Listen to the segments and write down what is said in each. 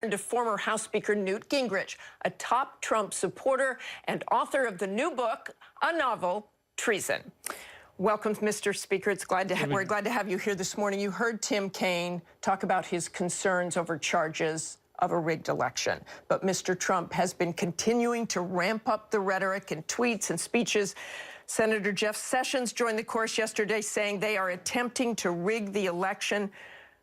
To former House Speaker Newt Gingrich, a top Trump supporter and author of the new book, a novel, Treason. Welcome, Mr. Speaker. We're glad to have you here this morning. You heard Tim Kaine talk about his concerns over charges of a rigged election. But Mr. Trump has been continuing to ramp up the rhetoric and tweets and speeches. Senator Jeff Sessions joined the chorus yesterday saying they are attempting to rig the election.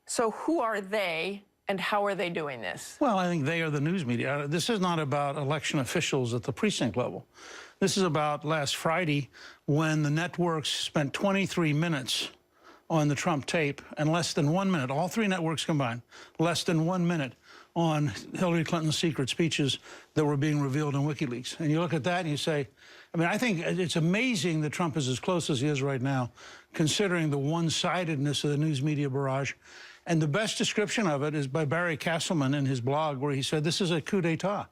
So who are they? And how are they doing this? Well, I think they are the news media. This is not about election officials at the precinct level. This is about last Friday when the networks spent 23 minutes on the Trump tape and less than 1 minute, all three networks combined, less than 1 minute on Hillary Clinton's secret speeches that were being revealed in WikiLeaks. And you look at that and you say, I mean, I think it's amazing that Trump is as close as he is right now, considering the one-sidedness of the news media barrage. And the best description of it is by Barry Castleman in his blog, where he said, this is a coup d'etat.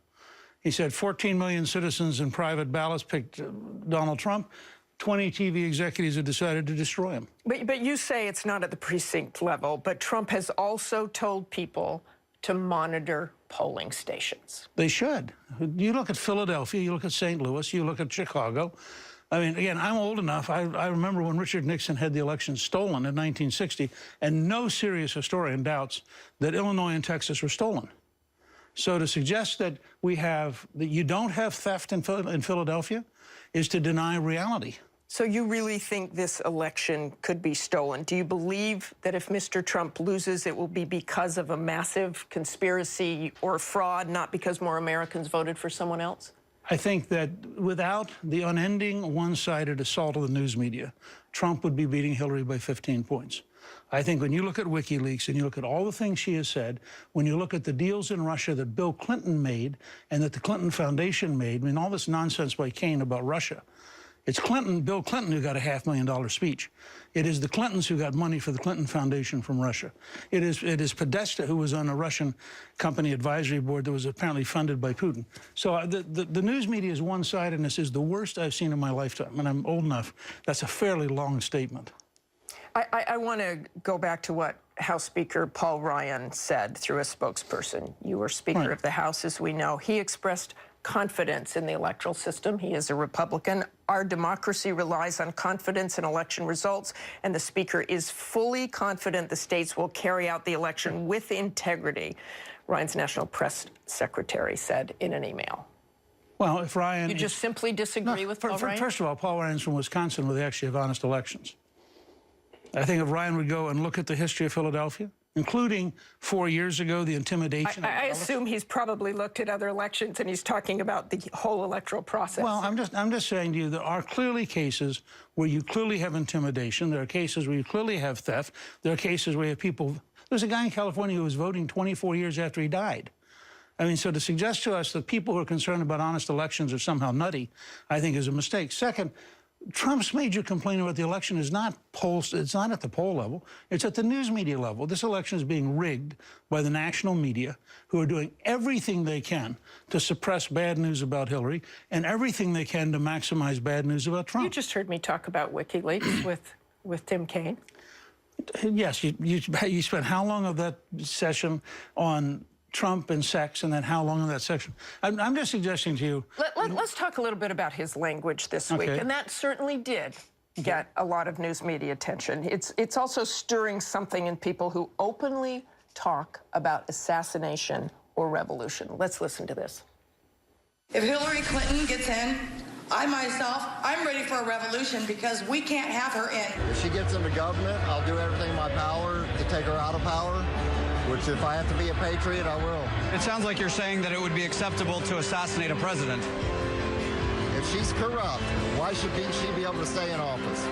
He said 14 million citizens in private ballots picked Donald Trump. 20 TV executives have decided to destroy him. But you say it's not at the precinct level, but Trump has also told people to monitor polling stations. They should. You look at Philadelphia, you look at St. Louis, you look at Chicago. I mean, again, I'm old enough. I remember when Richard Nixon had the election stolen in 1960, and no serious historian doubts that Illinois and Texas were stolen. So to suggest that you don't have theft in Philadelphia is to deny reality. So you really think this election could be stolen? Do you believe that if Mr. Trump loses, it will be because of a massive conspiracy or fraud, not because more Americans voted for someone else? I think that without the unending one-sided assault of the news media, Trump would be beating Hillary by 15 points. I think when you look at WikiLeaks and you look at all the things she has said, when you look at the deals in Russia that Bill Clinton made and that the Clinton Foundation made, I mean, all this nonsense by Kaine about Russia, it's Bill Clinton, who got a $500,000 speech. It is the Clintons who got money for the Clinton Foundation from Russia. It is Podesta, who was on a Russian company advisory board that was apparently funded by Putin. So the news media's one-sidedness is the worst I've seen in my lifetime, and I'm old enough. That's a fairly long statement. I want to go back to what House Speaker Paul Ryan said through a spokesperson. You were Speaker of the House, as we know. He expressed confidence in the electoral system. He is a Republican. Our democracy relies on confidence in election results, and the Speaker is fully confident the states will carry out the election with integrity, Ryan's National Press Secretary said in an email. Well, if Ryan... You just simply disagree with Paul Ryan? First of all, Paul Ryan's from Wisconsin, where they actually have honest elections. I think if Ryan would go and look at the history of Philadelphia, including 4 years ago, the intimidation. I assume he's probably looked at other elections and he's talking about the whole electoral process. Well, I'm just saying to you, there are clearly cases where you clearly have intimidation. There are cases where you clearly have theft. There are cases where you have people. There's a guy in California who was voting 24 years after he died. I mean, so to suggest to us that people who are concerned about honest elections are somehow nutty, I think is a mistake. Second, Trump's major complaint about the election is not it's not at the poll level. It's at the news media level. This election is being rigged by the national media, who are doing everything they can to suppress bad news about Hillary and everything they can to maximize bad news about Trump. You just heard me talk about WikiLeaks with Tim Kaine. Yes, you spent how long of that session on Trump and sex, and then how long in that section? I'm just suggesting to you... Let's talk a little bit about his language this week, and that certainly did get a lot of news media attention. It's also stirring something in people who openly talk about assassination or revolution. Let's listen to this. If Hillary Clinton gets in, I'm ready for a revolution because we can't have her in. If she gets into government, I'll do everything in my power to take her out of power. Which, if I have to be a patriot, I will. It sounds like you're saying that it would be acceptable to assassinate a president. If she's corrupt, why should she be able to stay in office?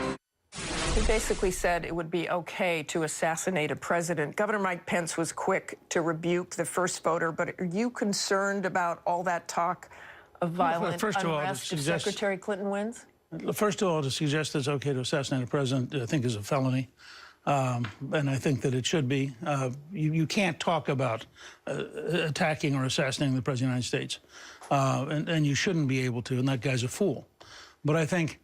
He basically said it would be okay to assassinate a president. Governor Mike Pence was quick to rebuke the first voter, but are you concerned about all that talk of violent unrest if Secretary Clinton wins? First of all, to suggest that it's okay to assassinate a president, I think, is a felony. And I think that it should be. You can't talk about attacking or assassinating the President of the United States. And you shouldn't be able to, and that guy's a fool. But I think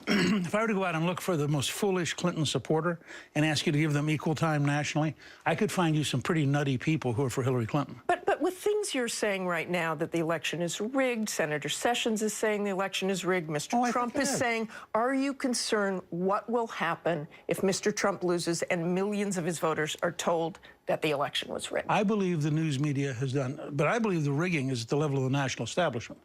if I were to go out and look for the most foolish Clinton supporter and ask you to give them equal time nationally, I could find you some pretty nutty people who are for Hillary Clinton. But with things you're saying right now that the election is rigged, Senator Sessions is saying the election is rigged, Mr. Trump is saying, are you concerned what will happen if Mr. Trump loses and millions of his voters are told that the election was rigged? I believe the news media has done, but I believe the rigging is at the level of the national establishment.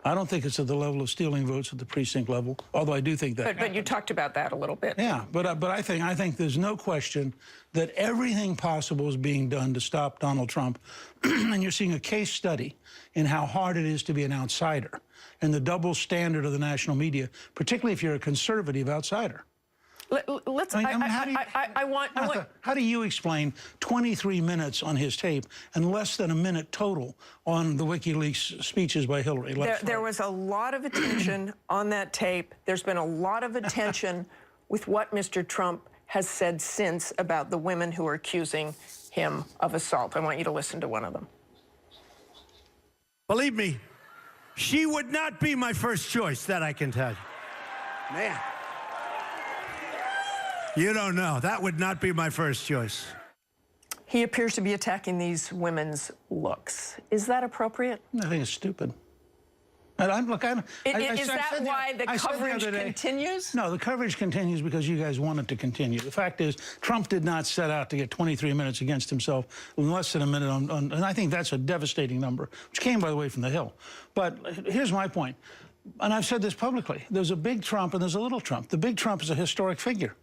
I don't think it's at the level of stealing votes at the precinct level, although I do think that. But you talked about that a little bit. Yeah, but I think there's no question that everything possible is being done to stop Donald Trump, and you're seeing a case study in how hard it is to be an outsider and the double standard of the national media, particularly if you're a conservative outsider. How do you explain 23 minutes on his tape and less than a minute total on the WikiLeaks speeches by Hillary? There was a lot of attention on that tape. There's been a lot of attention with what Mr. Trump has said since about the women who are accusing him of assault. I want you to listen to one of them. Believe me, she would not be my first choice, that I can tell you. Man. You don't know. That would not be my first choice. He appears to be attacking these women's looks. Is that appropriate? I think it's stupid. Is that why the coverage continues? No, the coverage continues because you guys want it to continue. The fact is, Trump did not set out to get 23 minutes against himself in less than a minute and I think that's a devastating number, which came, by the way, from the Hill. But here's my point, and I've said this publicly. There's a big Trump and there's a little Trump. The big Trump is a historic figure.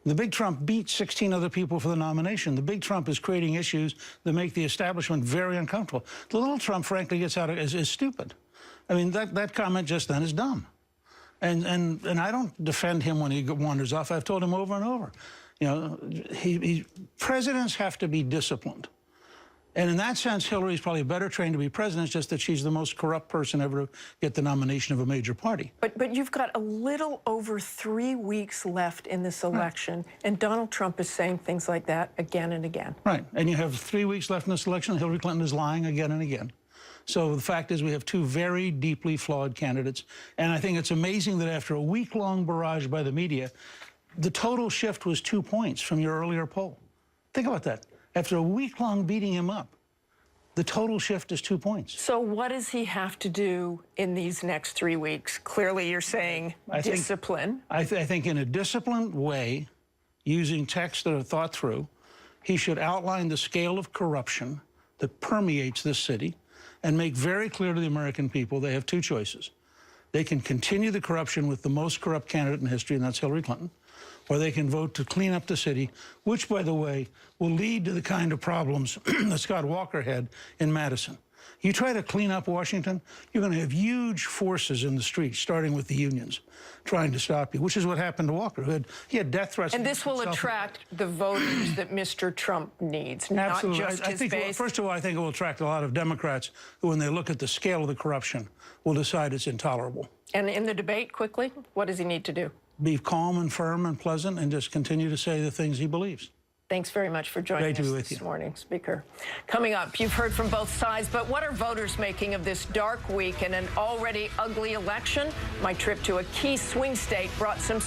The big Trump beat 16 other people for the nomination. The big Trump is creating issues that make the establishment very uncomfortable. The little Trump, frankly, gets out of is stupid. I mean, that comment just then is dumb. And I don't defend him when he wanders off. I've told him over and over. You know, presidents have to be disciplined. And in that sense, Hillary's probably better trained to be president. It's just that she's the most corrupt person ever to get the nomination of a major party. But you've got a little over 3 weeks left in this election, and Donald Trump is saying things like that again and again. Right. And you have 3 weeks left in this election. Hillary Clinton is lying again and again. So the fact is we have two very deeply flawed candidates. And I think it's amazing that after a week-long barrage by the media, the total shift was 2 points from your earlier poll. Think about that. After a week-long beating him up, the total shift is 2 points. So what does he have to do in these next 3 weeks? Clearly, you're saying discipline. I think in a disciplined way, using texts that are thought through, he should outline the scale of corruption that permeates this city and make very clear to the American people they have two choices. They can continue the corruption with the most corrupt candidate in history, and that's Hillary Clinton, or they can vote to clean up the city, which, by the way, will lead to the kind of problems that Scott Walker had in Madison. You try to clean up Washington, you're going to have huge forces in the streets, starting with the unions, trying to stop you, which is what happened to Walker. He had death threats. And this will attract the voters that Mr. Trump needs, Absolutely. not just his base. First of all, I think it will attract a lot of Democrats who, when they look at the scale of the corruption, will decide it's intolerable. And in the debate, quickly, what does he need to do? Be calm and firm and pleasant and just continue to say the things he believes. Thanks very much for joining us this morning, Speaker. Coming up, you've heard from both sides, but what are voters making of this dark week and an already ugly election? My trip to a key swing state brought some